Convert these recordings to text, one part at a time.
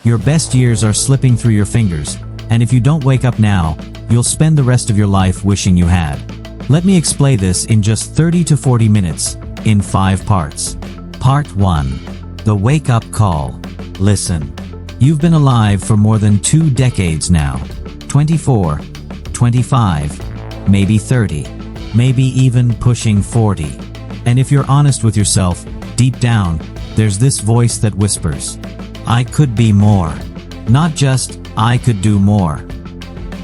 Your best years are slipping through your fingers, and if you don't wake up now, you'll spend the rest of your life wishing you had. Let me explain this in just 30 to 40 minutes, in 5 parts. Part 1. The Wake-Up Call. Listen. You've been alive for more than 2 decades now. 24, 25, maybe 30, maybe even pushing 40. And if you're honest with yourself, deep down, there's this voice that whispers, I could be more. Not just, I could do more.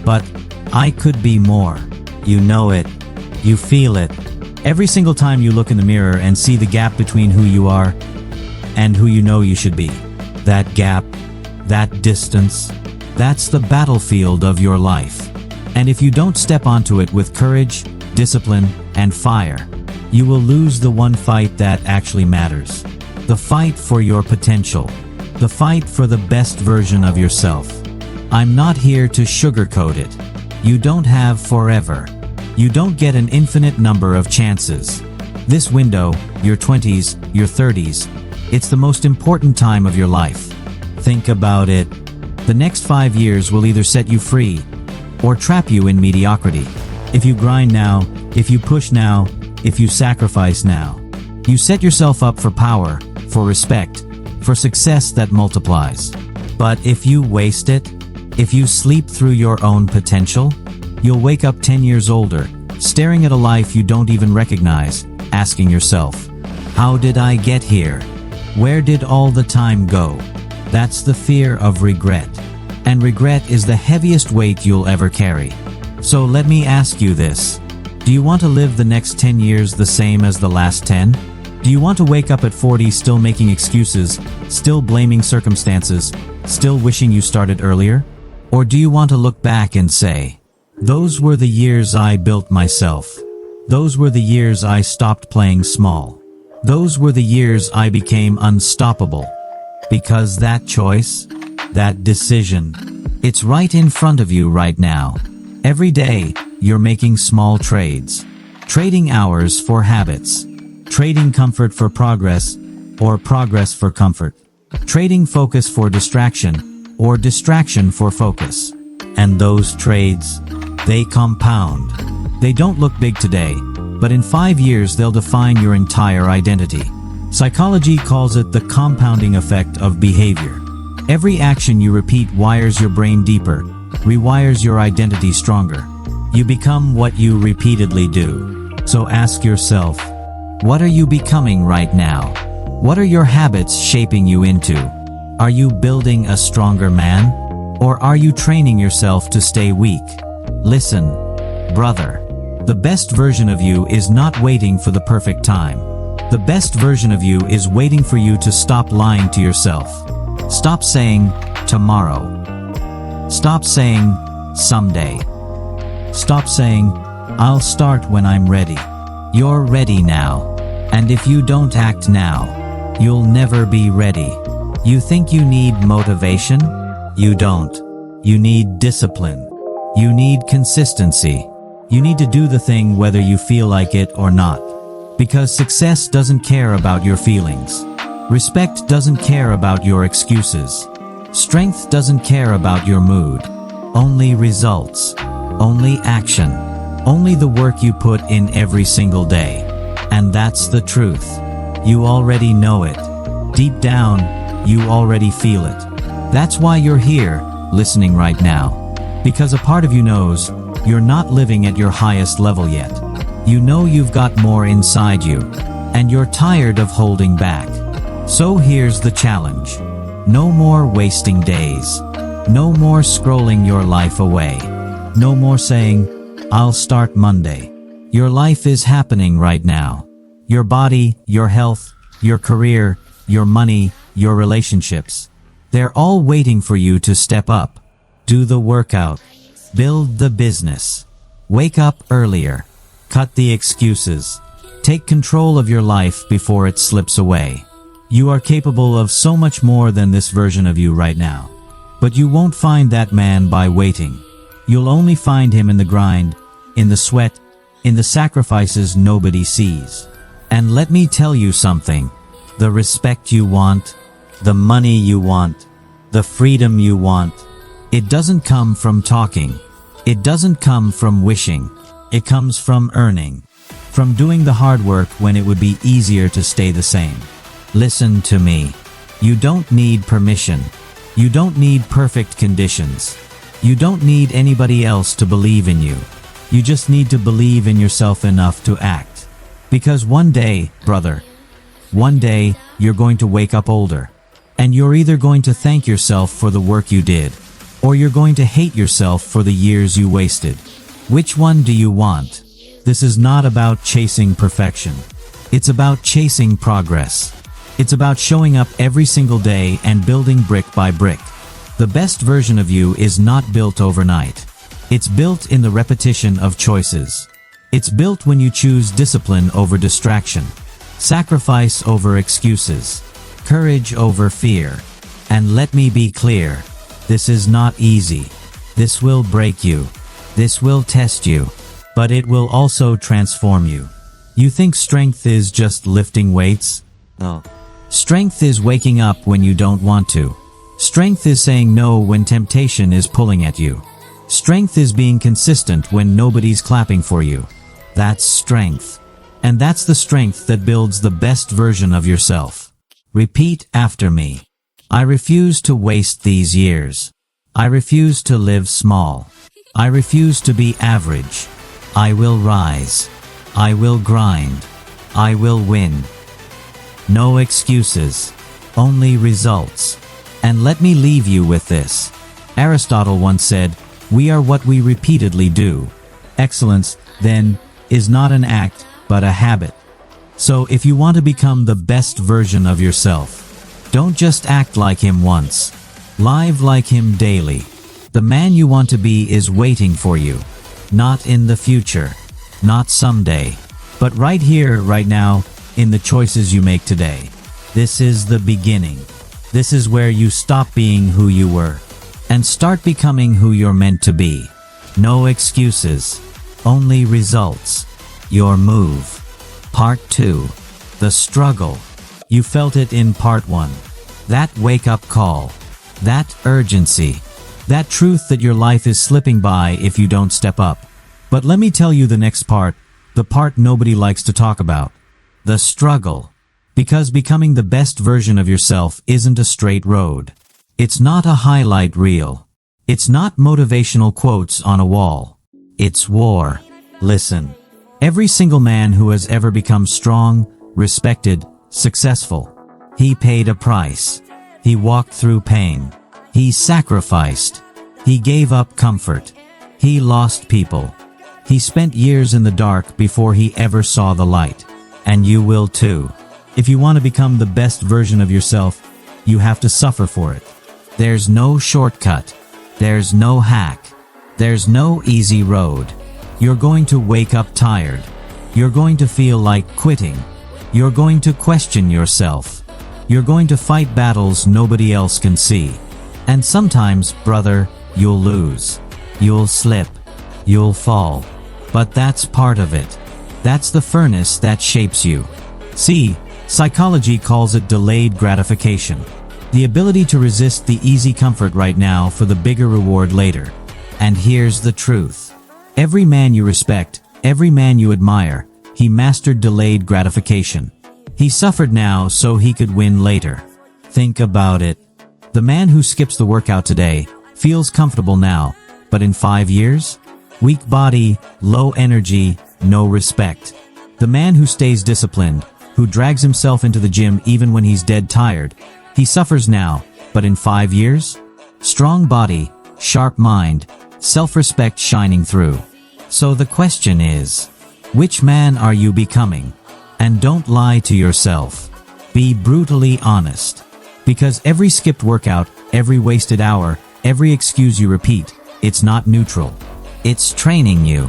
But, I could be more. You know it. You feel it. Every single time you look in the mirror and see the gap between who you are and who you know you should be. That gap, that distance, that's the battlefield of your life. And if you don't step onto it with courage, discipline, and fire, you will lose the one fight that actually matters. The fight for your potential. The fight for the best version of yourself. I'm not here to sugarcoat it. You don't have forever. You don't get an infinite number of chances. This window, your 20s, your 30s, it's the most important time of your life. Think about it. The next 5 years will either set you free or trap you in mediocrity. If you grind now, if you push now, if you sacrifice now, you set yourself up for power, for respect, for success that multiplies. But if you waste it, if you sleep through your own potential, you'll wake up 10 years older, staring at a life you don't even recognize, asking yourself, how did I get here? Where did all the time go? That's the fear of regret. And regret is the heaviest weight you'll ever carry. So let me ask you this. Do you want to live the next 10 years the same as the last 10? Do you want to wake up at 40 still making excuses, still blaming circumstances, still wishing you started earlier? Or do you want to look back and say, those were the years I built myself. Those were the years I stopped playing small. Those were the years I became unstoppable. Because that choice, that decision, it's right in front of you right now. Every day, you're making small trades. Trading hours for habits. Trading comfort for progress, or progress for comfort. Trading focus for distraction, or distraction for focus. And those trades, they compound. They don't look big today, but in 5 years they'll define your entire identity. Psychology calls it the compounding effect of behavior. Every action you repeat wires your brain deeper, rewires your identity stronger. You become what you repeatedly do. So ask yourself, what are you becoming right now? What are your habits shaping you into? Are you building a stronger man? Or are you training yourself to stay weak? Listen, brother. The best version of you is not waiting for the perfect time. The best version of you is waiting for you to stop lying to yourself. Stop saying, tomorrow. Stop saying, someday. Stop saying, I'll start when I'm ready. You're ready now. And if you don't act now, you'll never be ready. You think you need motivation? You don't. You need discipline. You need consistency. You need to do the thing whether you feel like it or not. Because success doesn't care about your feelings. Respect doesn't care about your excuses. Strength doesn't care about your mood. Only results. Only action. Only the work you put in every single day. And that's the truth. You already know it. Deep down, you already feel it. That's why you're here, listening right now. Because a part of you knows you're not living at your highest level yet. You know you've got more inside you, and you're tired of holding back. So here's the challenge. No more wasting days. No more scrolling your life away. No more saying, I'll start Monday. Your life is happening right now. Your body, your health, your career, your money, your relationships. They're all waiting for you to step up. Do the workout. Build the business. Wake up earlier. Cut the excuses. Take control of your life before it slips away. You are capable of so much more than this version of you right now. But you won't find that man by waiting. You'll only find him in the grind, in the sweat, in the sacrifices nobody sees. And let me tell you something. The respect you want, the money you want, The freedom you want. It doesn't come from talking. It doesn't come from wishing. It comes from earning. From doing the hard work when it would be easier to stay the same. Listen to me. You don't need permission. You don't need perfect conditions. You don't need anybody else to believe in you. You just need to believe in yourself enough to act. Because one day, brother, one day you're going to wake up older. And you're either going to thank yourself for the work you did, or you're going to hate yourself for the years you wasted. Which one do you want? This is not about chasing perfection. It's about chasing progress. It's about showing up every single day and building brick by brick. The best version of you is not built overnight. It's built in the repetition of choices. It's built when you choose discipline over distraction, sacrifice over excuses, courage over fear. And let me be clear, this is not easy. This will break you. This will test you. But it will also transform you. You think strength is just lifting weights? No. Strength is waking up when you don't want to. Strength is saying no when temptation is pulling at you. Strength is being consistent when nobody's clapping for you. That's strength. And that's the strength that builds the best version of yourself. Repeat after me. I refuse to waste these years. I refuse to live small. I refuse to be average. I will rise. I will grind. I will win. No excuses. Only results. And let me leave you with this. Aristotle once said, "We are what we repeatedly do." Excellence, then, is not an act, but a habit. So if you want to become the best version of yourself, don't just act like him once. Live like him daily. The man you want to be is waiting for you. Not in the future. Not someday. But right here, right now, in the choices you make today. This is the beginning. This is where you stop being who you were and start becoming who you're meant to be. No excuses. Only results. Your move. Part 2. The struggle. You felt it in part 1. That wake-up call. That urgency. That truth that your life is slipping by if you don't step up. But let me tell you the next part, the part nobody likes to talk about. The struggle. Because becoming the best version of yourself isn't a straight road. It's not a highlight reel. It's not motivational quotes on a wall. It's war. Listen. Every single man who has ever become strong, respected, successful, he paid a price. He walked through pain. He sacrificed. He gave up comfort. He lost people. He spent years in the dark before he ever saw the light. And you will too. If you want to become the best version of yourself, you have to suffer for it. There's no shortcut. There's no hack. There's no easy road. You're going to wake up tired. You're going to feel like quitting. You're going to question yourself. You're going to fight battles nobody else can see. And sometimes, brother, you'll lose. You'll slip. You'll fall. But that's part of it. That's the furnace that shapes you. See, psychology calls it delayed gratification. The ability to resist the easy comfort right now for the bigger reward later. And here's the truth. Every man you respect, every man you admire, he mastered delayed gratification. He suffered now so he could win later. Think about it. The man who skips the workout today feels comfortable now, but in 5 years? Weak body, low energy, no respect. The man who stays disciplined, who drags himself into the gym even when he's dead tired, he suffers now, but in 5 years? Strong body, sharp mind, self-respect shining through. So the question is, which man are you becoming? And don't lie to yourself. Be brutally honest. Because every skipped workout, every wasted hour, every excuse you repeat, it's not neutral. It's training you.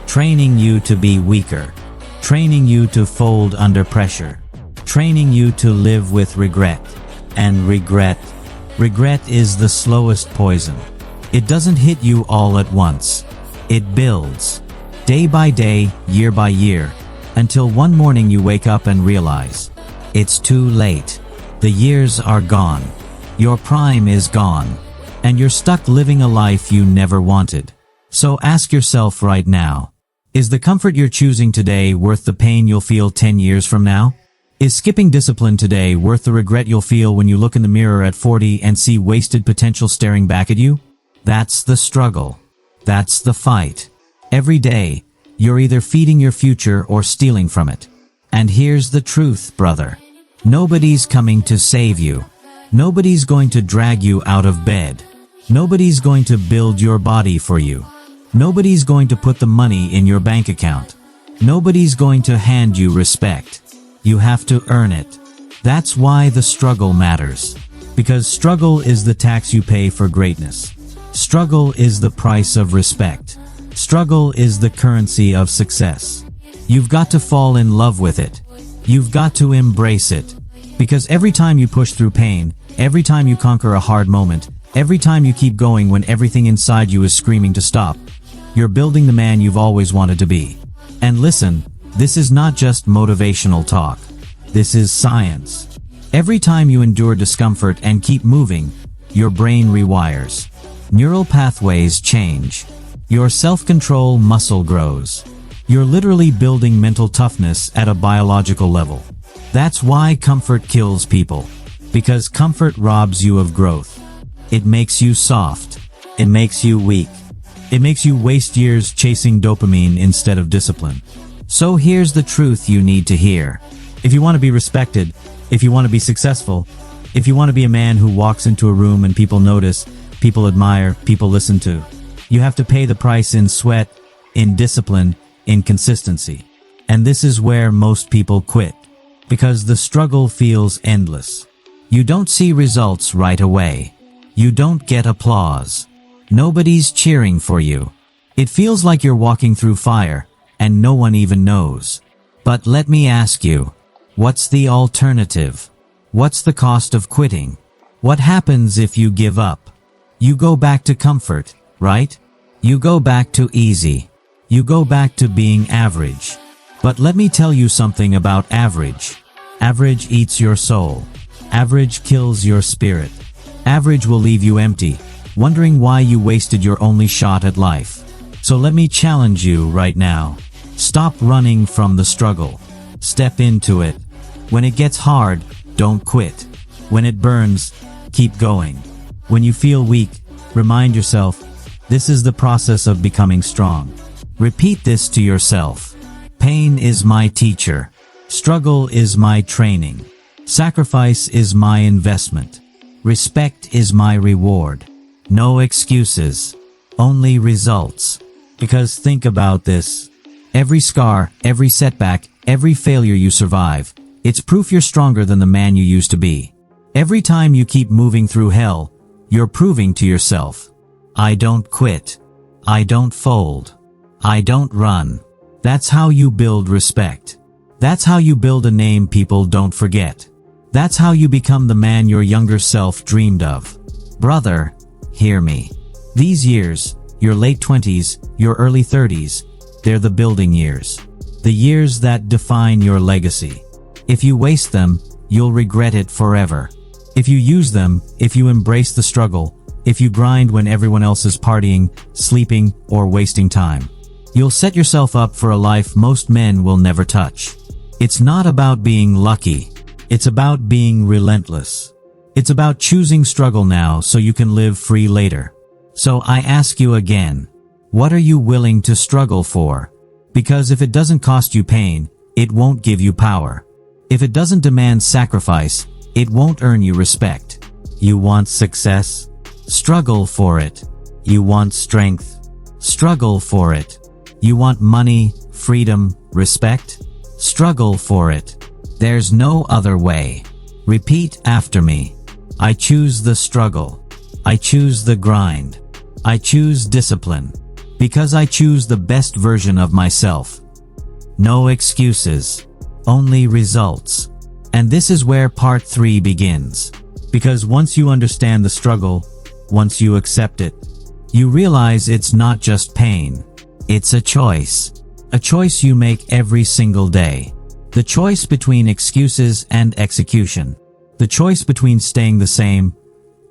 Training you to be weaker. Training you to fold under pressure. Training you to live with regret. And regret is the slowest poison. It doesn't hit you all at once. It builds. Day by day, year by year, until one morning you wake up and realize, it's too late. The years are gone. Your prime is gone. And you're stuck living a life you never wanted. So ask yourself right now, is the comfort you're choosing today worth the pain you'll feel 10 years from now? Is skipping discipline today worth the regret you'll feel when you look in the mirror at 40 and see wasted potential staring back at you? That's the struggle. That's the fight. Every day, you're either feeding your future or stealing from it. And here's the truth, brother. Nobody's coming to save you. Nobody's going to drag you out of bed. Nobody's going to build your body for you. Nobody's going to put the money in your bank account. Nobody's going to hand you respect. You have to earn it. That's why the struggle matters. Because struggle is the tax you pay for greatness. Struggle is the price of respect. Struggle is the currency of success. You've got to fall in love with it. You've got to embrace it. Because every time you push through pain, every time you conquer a hard moment, every time you keep going when everything inside you is screaming to stop, you're building the man you've always wanted to be. And listen, this is not just motivational talk. This is science. Every time you endure discomfort and keep moving, your brain rewires. Neural pathways change. Your self-control muscle grows. You're literally building mental toughness at a biological level. That's why comfort kills people. Because comfort robs you of growth. It makes you soft. It makes you weak. It makes you waste years chasing dopamine instead of discipline. So here's the truth you need to hear. If you want to be respected, if you want to be successful, if you want to be a man who walks into a room and people notice, people admire, people listen to, you have to pay the price in sweat, in discipline, in consistency. And this is where most people quit. Because the struggle feels endless. You don't see results right away. You don't get applause. Nobody's cheering for you. It feels like you're walking through fire, and no one even knows. But let me ask you, what's the alternative? What's the cost of quitting? What happens if you give up? You go back to comfort, right? You go back to easy. You go back to being average. But let me tell you something about average. Average eats your soul. Average kills your spirit. Average will leave you empty, wondering why you wasted your only shot at life. So let me challenge you right now. Stop running from the struggle. Step into it. When it gets hard, don't quit. When it burns, keep going. When you feel weak, remind yourself, this is the process of becoming strong. Repeat this to yourself. Pain is my teacher. Struggle is my training. Sacrifice is my investment. Respect is my reward. No excuses, only results. Because think about this. Every scar, every setback, every failure you survive, it's proof you're stronger than the man you used to be. Every time you keep moving through hell, you're proving to yourself, I don't quit. I don't fold. I don't run. That's how you build respect. That's how you build a name people don't forget. That's how you become the man your younger self dreamed of. Brother, hear me. These years, your late 20s, your early 30s, they're the building years. The years that define your legacy. If you waste them, you'll regret it forever. If you use them, if you embrace the struggle, if you grind when everyone else is partying, sleeping, or wasting time, you'll set yourself up for a life most men will never touch. It's not about being lucky. It's about being relentless. It's about choosing struggle now so you can live free later. So I ask you again, what are you willing to struggle for? Because if it doesn't cost you pain, it won't give you power. If it doesn't demand sacrifice, it won't earn you respect. You want success? Struggle for it. You want strength? Struggle for it. You want money, freedom, respect? Struggle for it. There's no other way. Repeat after me. I choose the struggle. I choose the grind. I choose discipline. Because I choose the best version of myself. No excuses. Only results. And this is where part 3 begins. Because once you understand the struggle, once you accept it, you realize it's not just pain. It's a choice. A choice you make every single day. The choice between excuses and execution. The choice between staying the same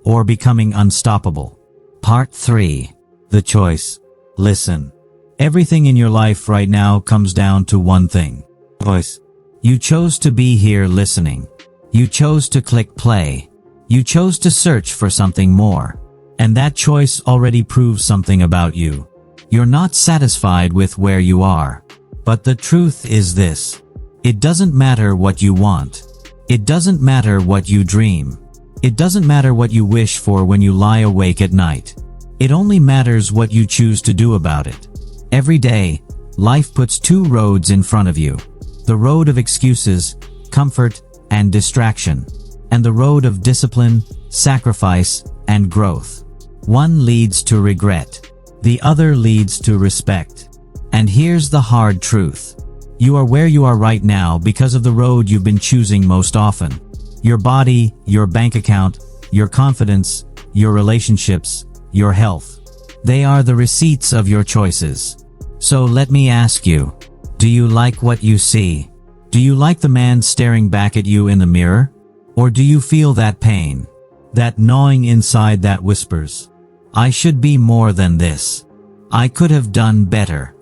or becoming unstoppable. Part 3. The choice. Listen. Everything in your life right now comes down to one thing. Choice. You chose to be here listening. You chose to click play. You chose to search for something more. And that choice already proves something about you. You're not satisfied with where you are. But the truth is this. It doesn't matter what you want. It doesn't matter what you dream. It doesn't matter what you wish for when you lie awake at night. It only matters what you choose to do about it. Every day, life puts two roads in front of you. The road of excuses, comfort, and distraction. And the road of discipline, sacrifice, and growth. One leads to regret. The other leads to respect. And here's the hard truth. You are where you are right now because of the road you've been choosing most often. Your body, your bank account, your confidence, your relationships, your health. They are the receipts of your choices. So let me ask you, do you like what you see? Do you like the man staring back at you in the mirror? Or do you feel that pain? That gnawing inside that whispers, I should be more than this. I could have done better.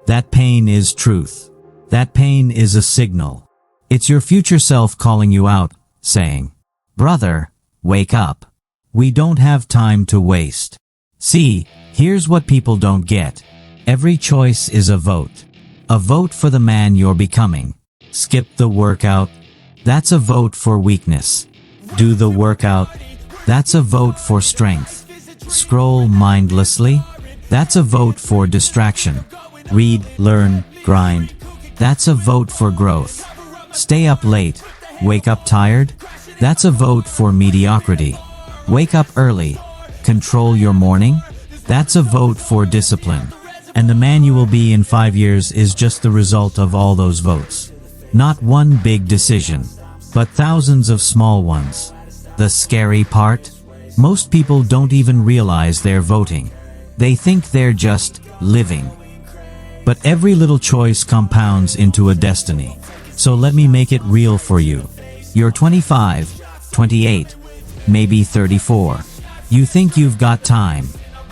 That pain is truth. That pain is a signal. It's your future self calling you out, saying, brother, wake up. We don't have time to waste. See, here's what people don't get. Every choice is a vote. A vote for the man you're becoming. Skip the workout. That's a vote for weakness. Do the workout. That's a vote for strength. Scroll mindlessly. That's a vote for distraction. Read, learn, grind. That's a vote for growth. Stay up late. Wake up tired. That's a vote for mediocrity. Wake up early. Control your morning. That's a vote for discipline. And the man you will be in 5 years is just the result of all those votes. Not one big decision, but thousands of small ones. The scary part? Most people don't even realize they're voting. They think they're just living. But every little choice compounds into a destiny. So let me make it real for you. You're 25, 28, maybe 34. You think you've got time,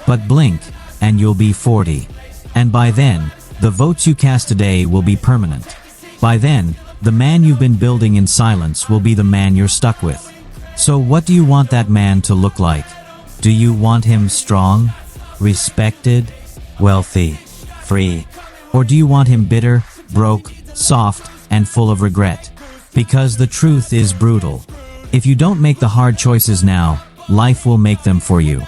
but blink and you'll be 40. And by then, the votes you cast today will be permanent. By then, the man you've been building in silence will be the man you're stuck with. So what do you want that man to look like? Do you want him strong, respected, wealthy, free? Or do you want him bitter, broke, soft, and full of regret? Because the truth is brutal. If you don't make the hard choices now, life will make them for you.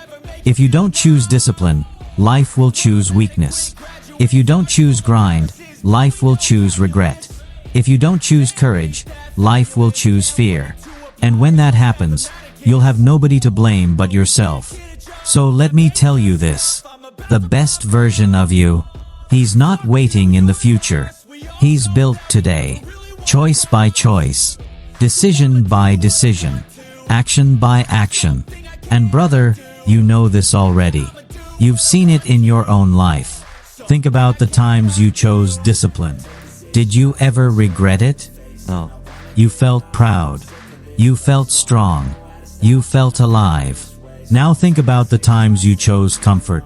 If you don't choose discipline, life will choose weakness. If you don't choose grind, life will choose regret. If you don't choose courage, life will choose fear. And when that happens, you'll have nobody to blame but yourself. So let me tell you this. The best version of you, he's not waiting in the future. He's built today. Choice by choice. Decision by decision. Action by action. And brother, you know this already. You've seen it in your own life. Think about the times you chose discipline. Did you ever regret it? Oh. You felt proud. You felt strong. You felt alive. Now think about the times you chose comfort.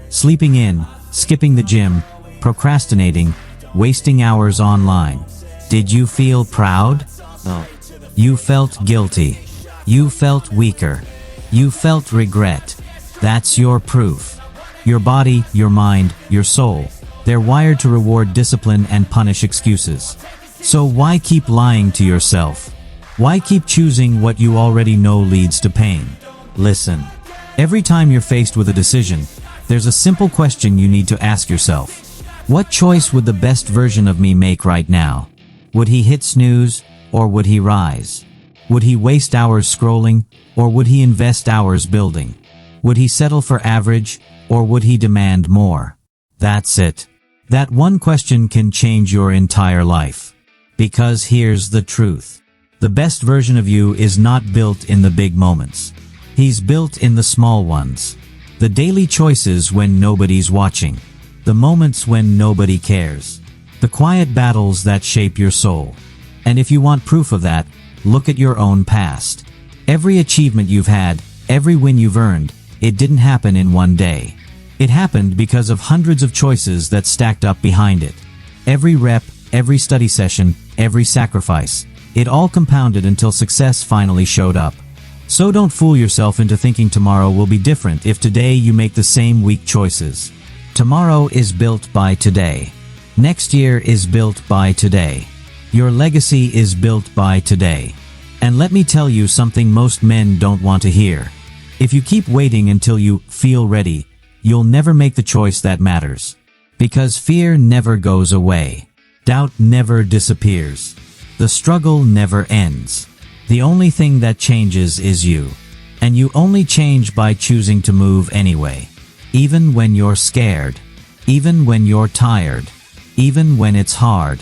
Sleeping in, skipping the gym, procrastinating, wasting hours online. Did you feel proud? No. You felt guilty. You felt weaker. You felt regret. That's your proof. Your body, your mind, your soul. They're wired to reward discipline and punish excuses. So why keep lying to yourself? Why keep choosing what you already know leads to pain? Listen. Every time you're faced with a decision, there's a simple question you need to ask yourself. What choice would the best version of me make right now? Would he hit snooze, or would he rise? Would he waste hours scrolling, or would he invest hours building? Would he settle for average, or would he demand more? That's it. That one question can change your entire life. Because here's the truth. The best version of you is not built in the big moments. He's built in the small ones. The daily choices when nobody's watching. The moments when nobody cares. The quiet battles that shape your soul. And if you want proof of that, look at your own past. Every achievement you've had, Every win you've earned, it didn't happen in one day. It happened because of hundreds of choices that stacked up behind it. Every rep, every study session, every sacrifice, it all compounded until success finally showed up. So don't fool yourself into thinking tomorrow will be different if today you make the same weak choices. Tomorrow is built by today. Next year is built by today. Your legacy is built by today. And let me tell you something most men don't want to hear. If you keep waiting until you feel ready, you'll never make the choice that matters. Because fear never goes away. Doubt never disappears. The struggle never ends. The only thing that changes is you. And you only change by choosing to move anyway. Even when you're scared. Even when you're tired. Even when it's hard.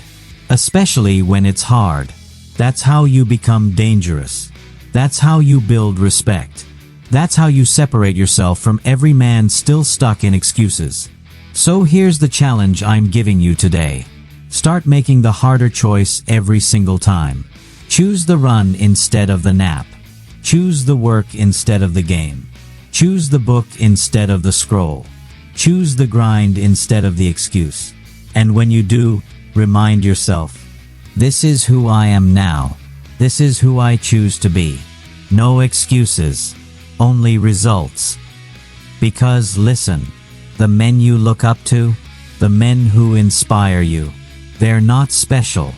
Especially when it's hard. That's how you become dangerous. That's how you build respect. That's how you separate yourself from every man still stuck in excuses. So here's the challenge I'm giving you today. Start making the harder choice every single time. Choose the run instead of the nap. Choose the work instead of the game. Choose the book instead of the scroll. Choose the grind instead of the excuse. And when you do, remind yourself, this is who I am now. This is who I choose to be. No excuses, only results. Because listen, the men you look up to, the men who inspire you, they're not special.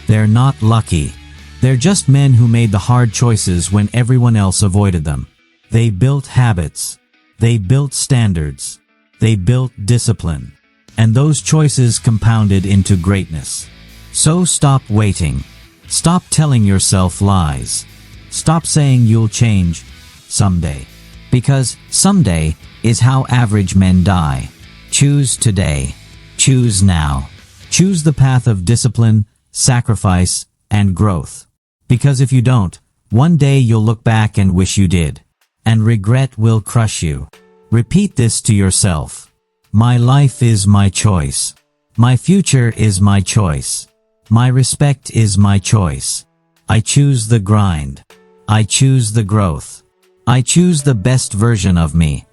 They're not lucky. They're just men who made the hard choices when everyone else avoided them. They built habits. They built standards. They built discipline. And those choices compounded into greatness. So stop waiting. Stop telling yourself lies. Stop saying you'll change someday. Because someday is how average men die. Choose today. Choose now. Choose the path of discipline, sacrifice, and growth. Because if you don't, one day you'll look back and wish you did. And regret will crush you. Repeat this to yourself. My life is my choice. My future is my choice. My respect is my choice. I choose the grind. I choose the growth. I choose the best version of me.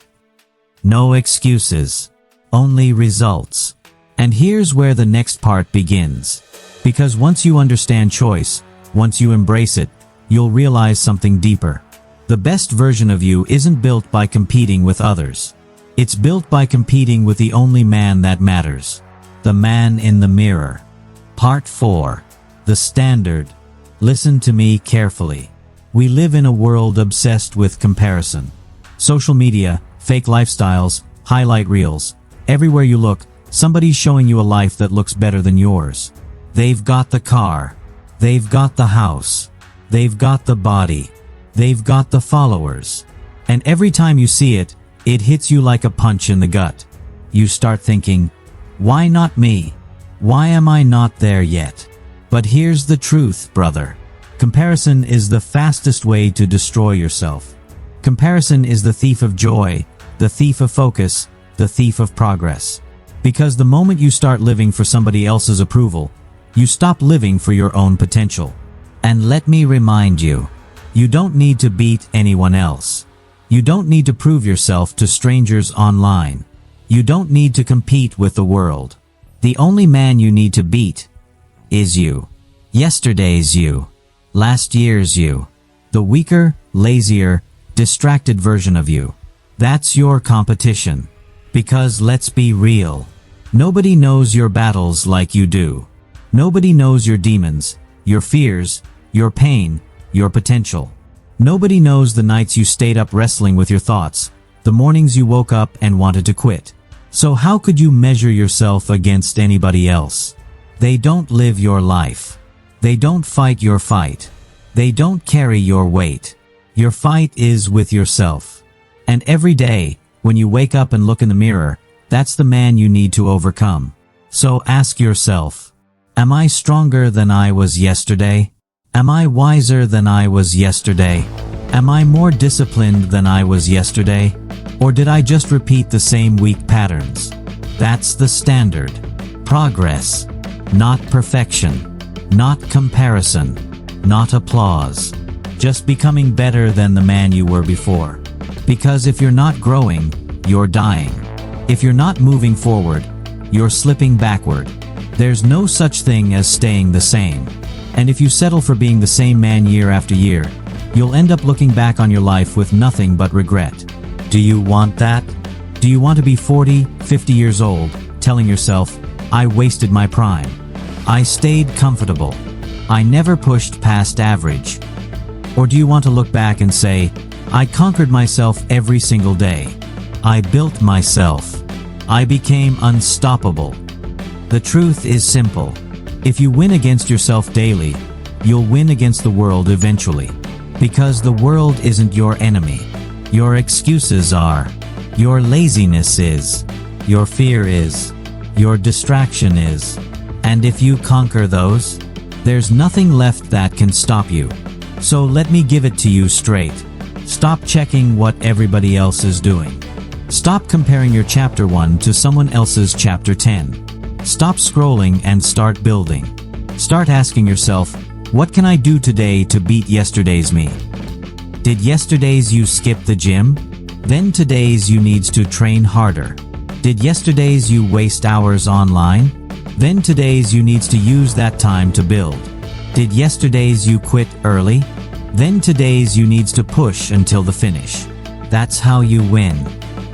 No excuses. Only results. And here's where the next part begins. Because once you understand choice, once you embrace it, you'll realize something deeper. The best version of you isn't built by competing with others. It's built by competing with the only man that matters. The man in the mirror. Part 4. The Standard. Listen to me carefully. We live in a world obsessed with comparison. Social media, fake lifestyles, highlight reels. Everywhere you look, somebody's showing you a life that looks better than yours. They've got the car. They've got the house. They've got the body. They've got the followers. And every time you see it, it hits you like a punch in the gut. You start thinking, why not me? Why am I not there yet? But here's the truth, brother. Comparison is the fastest way to destroy yourself. Comparison is the thief of joy, the thief of focus, the thief of progress. Because the moment you start living for somebody else's approval, you stop living for your own potential. And let me remind you, you don't need to beat anyone else. You don't need to prove yourself to strangers online. You don't need to compete with the world. The only man you need to beat is you. Yesterday's you. Last year's you. The weaker, lazier, distracted version of you. That's your competition. Because let's be real. Nobody knows your battles like you do. Nobody knows your demons, your fears, your pain, your potential. Nobody knows the nights you stayed up wrestling with your thoughts, the mornings you woke up and wanted to quit. So how could you measure yourself against anybody else? They don't live your life. They don't fight your fight. They don't carry your weight. Your fight is with yourself. And every day, when you wake up and look in the mirror, that's the man you need to overcome. So ask yourself, am I stronger than I was yesterday? Am I wiser than I was yesterday? Am I more disciplined than I was yesterday? Or did I just repeat the same weak patterns? That's the standard. Progress, not perfection, not comparison, not applause. Just becoming better than the man you were before. Because if you're not growing, you're dying. If you're not moving forward, you're slipping backward. There's no such thing as staying the same. And if you settle for being the same man year after year, you'll end up looking back on your life with nothing but regret. Do you want that? Do you want to be 40, 50 years old, telling yourself, I wasted my prime. I stayed comfortable. I never pushed past average. Or do you want to look back and say, I conquered myself every single day. I built myself. I became unstoppable. The truth is simple. If you win against yourself daily, you'll win against the world eventually. Because the world isn't your enemy. Your excuses are. Your laziness is. Your fear is. Your distraction is. And if you conquer those, there's nothing left that can stop you. So let me give it to you straight. Stop checking what everybody else is doing. Stop comparing your chapter 1 to someone else's chapter 10. Stop scrolling and start building. Start asking yourself, what can I do today to beat yesterday's me? Did yesterday's you skip the gym? Then today's you needs to train harder. Did yesterday's you waste hours online? Then today's you needs to use that time to build. Did yesterday's you quit early? Then today's you needs to push until the finish. That's how you win.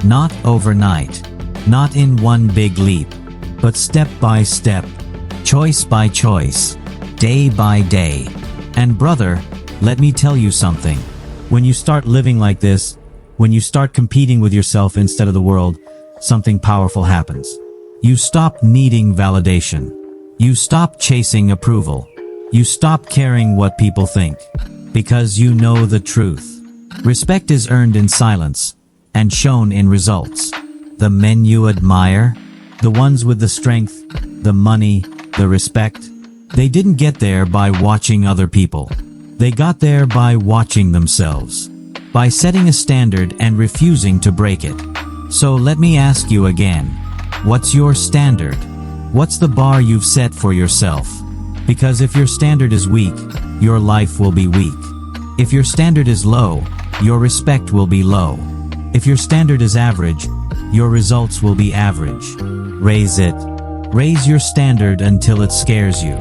Not overnight. Not in one big leap. But step by step. Choice by choice. Day by day. And brother, let me tell you something. When you start living like this, when you start competing with yourself instead of the world, something powerful happens. You stop needing validation. You stop chasing approval. You stop caring what people think. Because you know the truth. Respect is earned in silence and shown in results. The men you admire, the ones with the strength, the money, the respect, they didn't get there by watching other people. They got there by watching themselves. By setting a standard and refusing to break it. So let me ask you again. What's your standard? What's the bar you've set for yourself? Because if your standard is weak, your life will be weak. If your standard is low, your respect will be low. If your standard is average, your results will be average. Raise it. Raise your standard until it scares you.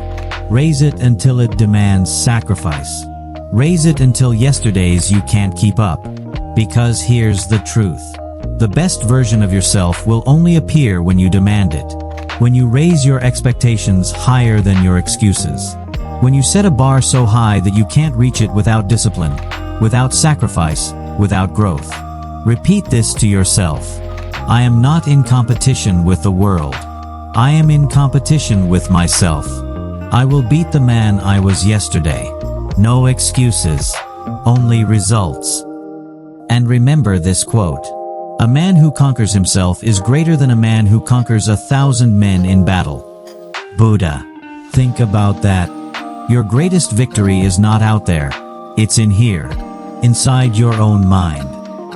Raise it until it demands sacrifice. Raise it until yesterday's you can't keep up. Because here's the truth. The best version of yourself will only appear when you demand it. When you raise your expectations higher than your excuses. When you set a bar so high that you can't reach it without discipline, without sacrifice, without growth. Repeat this to yourself. I am not in competition with the world. I am in competition with myself. I will beat the man I was yesterday. No excuses, only results. And remember this quote. A man who conquers himself is greater than a man who conquers 1,000 men in battle. Buddha. Think about that. Your greatest victory is not out there. It's in here. Inside your own mind.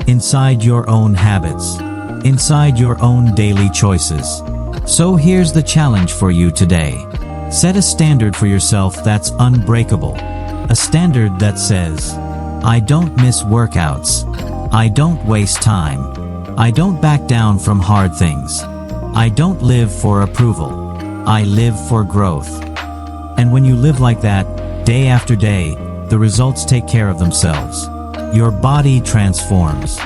Inside your own habits. Inside your own daily choices. So here's the challenge for you today. Set a standard for yourself that's unbreakable. A standard that says, I don't miss workouts. I don't waste time. I don't back down from hard things. I don't live for approval. I live for growth. And when you live like that, day after day, the results take care of themselves. Your body transforms.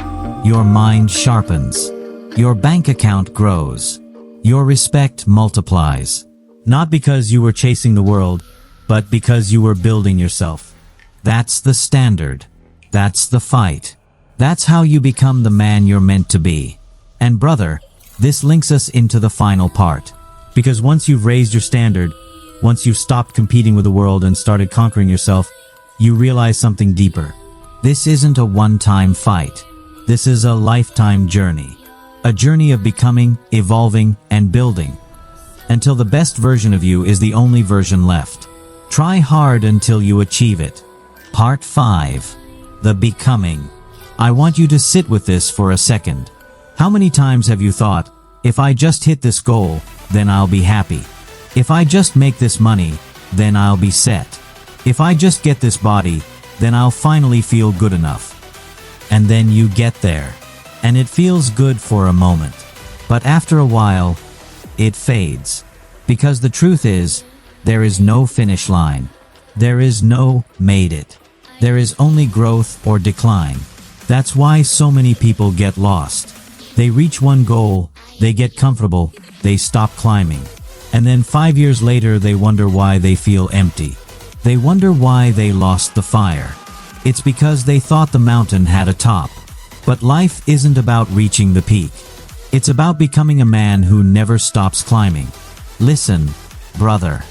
Your mind sharpens. Your bank account grows. Your respect multiplies. Not because you were chasing the world, but because you were building yourself. That's the standard. That's the fight. That's how you become the man you're meant to be. And brother, this links us into the final part. Because once you've raised your standard, once you've stopped competing with the world and started conquering yourself, you realize something deeper. This isn't a one-time fight. This is a lifetime journey. A journey of becoming, evolving, and building. Until the best version of you is the only version left. Try hard until you achieve it. Part 5. The Becoming. I want you to sit with this for a second. How many times have you thought, if I just hit this goal, then I'll be happy. If I just make this money, then I'll be set. If I just get this body, then I'll finally feel good enough. and then you get there. And it feels good for a moment. But after a while, it fades. Because the truth is, there is no finish line. There is no made it. There is only growth or decline. That's why so many people get lost. They reach one goal, they get comfortable, they stop climbing. And then 5 years later they wonder why they feel empty. They wonder why they lost the fire. It's because they thought the mountain had a top. But life isn't about reaching the peak. It's about becoming a man who never stops climbing. Listen, brother.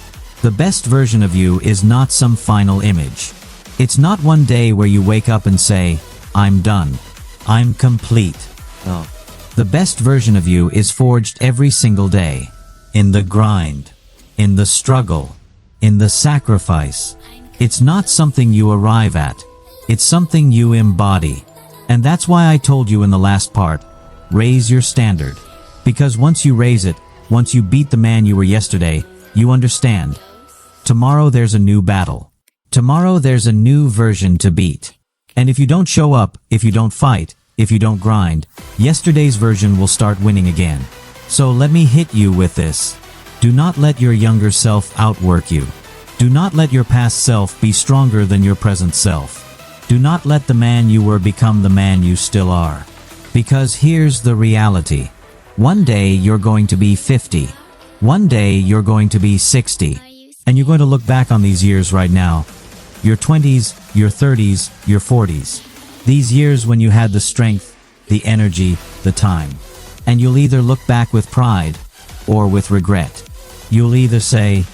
The best version of you is not some final image. It's not one day where you wake up and say, I'm done. I'm complete. No. The best version of you is forged every single day. In the grind. In the struggle. In the sacrifice. It's not something you arrive at. It's something you embody. And that's why I told you in the last part, raise your standard. Because once you raise it, once you beat the man you were yesterday, you understand. Tomorrow there's a new battle. Tomorrow there's a new version to beat. And if you don't show up, if you don't fight, if you don't grind, yesterday's version will start winning again. So let me hit you with this. Do not let your younger self outwork you. Do not let your past self be stronger than your present self. Do not let the man you were become the man you still are. Because here's the reality. One day you're going to be 50. One day you're going to be 60. And you're going to look back on these years right now. Your 20s, your 30s, your 40s. These years when you had the strength, the energy, the time. And you'll either look back with pride or with regret. You'll either say,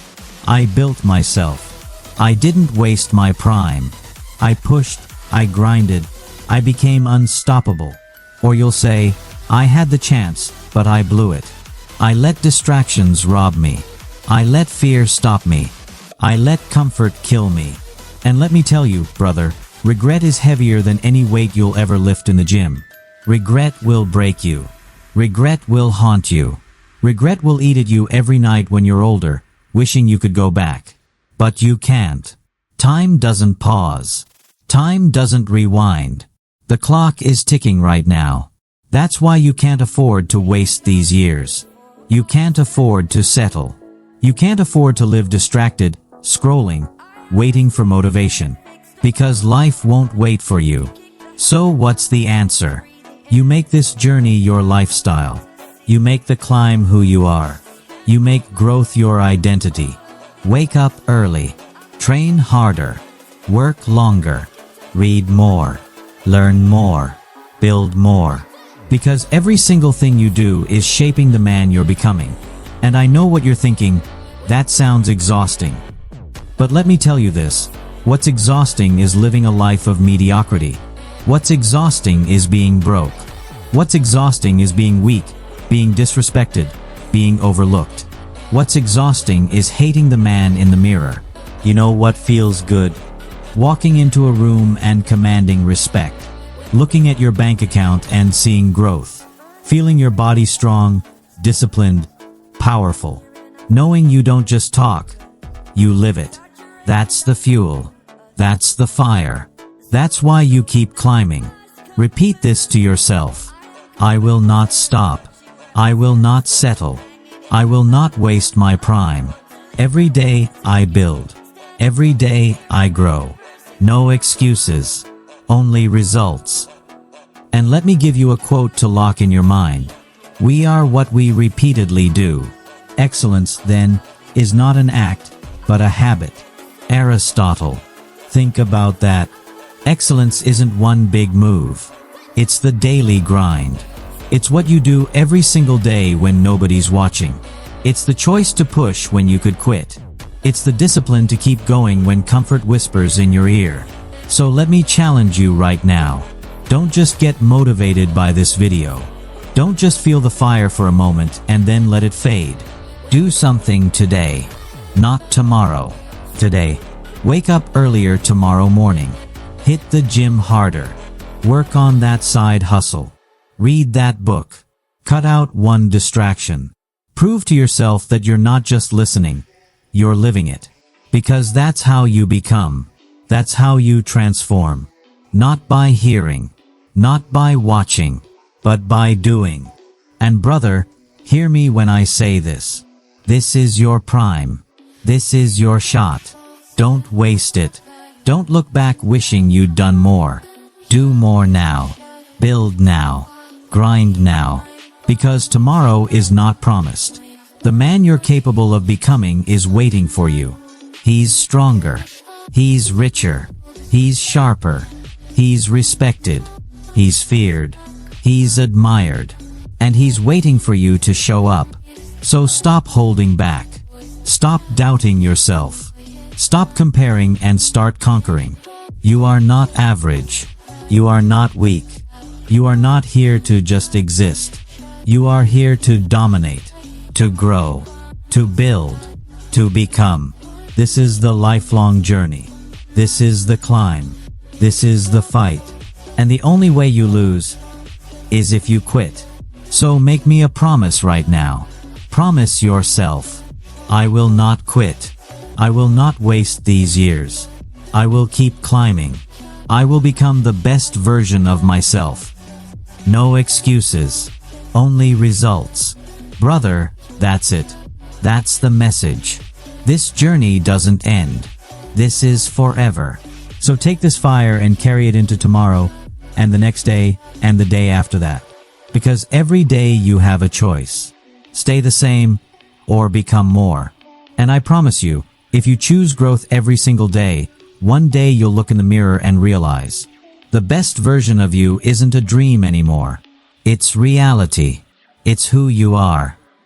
I built myself. I didn't waste my prime. I pushed, I grinded, I became unstoppable. Or you'll say, I had the chance, but I blew it. I let distractions rob me. I let fear stop me. I let comfort kill me. And let me tell you, brother, regret is heavier than any weight you'll ever lift in the gym. Regret will break you. Regret will haunt you. Regret will eat at you every night when you're older, wishing you could go back. But you can't. Time doesn't pause. Time doesn't rewind. The clock is ticking right now. That's why you can't afford to waste these years. You can't afford to settle. You can't afford to live distracted, scrolling, waiting for motivation. Because life won't wait for you. So what's the answer? You make this journey your lifestyle. You make the climb who you are. You make growth your identity. Wake up early. Train harder. Work longer. Read more. Learn more. Build more. Because every single thing you do is shaping the man you're becoming. And I know what you're thinking, that sounds exhausting. But let me tell you this, what's exhausting is living a life of mediocrity. What's exhausting is being broke. What's exhausting is being weak, being disrespected, being overlooked. What's exhausting is hating the man in the mirror. You know what feels good? Walking into a room and commanding respect. Looking at your bank account and seeing growth. Feeling your body strong, disciplined, powerful. Knowing you don't just talk, you live it. That's the fuel. That's the fire. That's why you keep climbing. Repeat this to yourself. I will not stop. I will not settle. I will not waste my prime. Every day I build. Every day I grow. No excuses. Only results. And let me give you a quote to lock in your mind. We are what we repeatedly do. Excellence, then, is not an act, but a habit. Aristotle. Think about that. Excellence isn't one big move. It's the daily grind. It's what you do every single day when nobody's watching. It's the choice to push when you could quit. It's the discipline to keep going when comfort whispers in your ear. So let me challenge you right now. Don't just get motivated by this video. Don't just feel the fire for a moment and then let it fade. Do something today, not tomorrow. Today. Wake up earlier tomorrow morning. Hit the gym harder. Work on that side hustle. Read that book. Cut out one distraction. Prove to yourself that you're not just listening, you're living it. Because that's how you become. That's how you transform. Not by hearing. Not by watching, but by doing. And brother, hear me when I say this. This is your prime. This is your shot. Don't waste it. Don't look back wishing you'd done more. Do more now. Build now. Grind now. Because tomorrow is not promised. The man you're capable of becoming is waiting for you. He's stronger. He's richer. He's sharper. He's respected. He's feared. He's admired. And he's waiting for you to show up. So stop holding back. Stop doubting yourself. Stop comparing and start conquering. You are not average. You are not weak. You are not here to just exist. You are here to dominate, to grow, to build, to become. This is the lifelong journey. This is the climb. This is the fight. And the only way you lose is if you quit. So make me a promise right now. Promise yourself. I will not quit. I will not waste these years. I will keep climbing. I will become the best version of myself. No excuses. Only results. Brother, that's it. That's the message. This journey doesn't end. This is forever. So take this fire and carry it into tomorrow, and the next day, and the day after that. Because every day you have a choice. Stay the same, or become more. And I promise you, if you choose growth every single day, one day you'll look in the mirror and realize, the best version of you isn't a dream anymore. It's reality. It's who you are.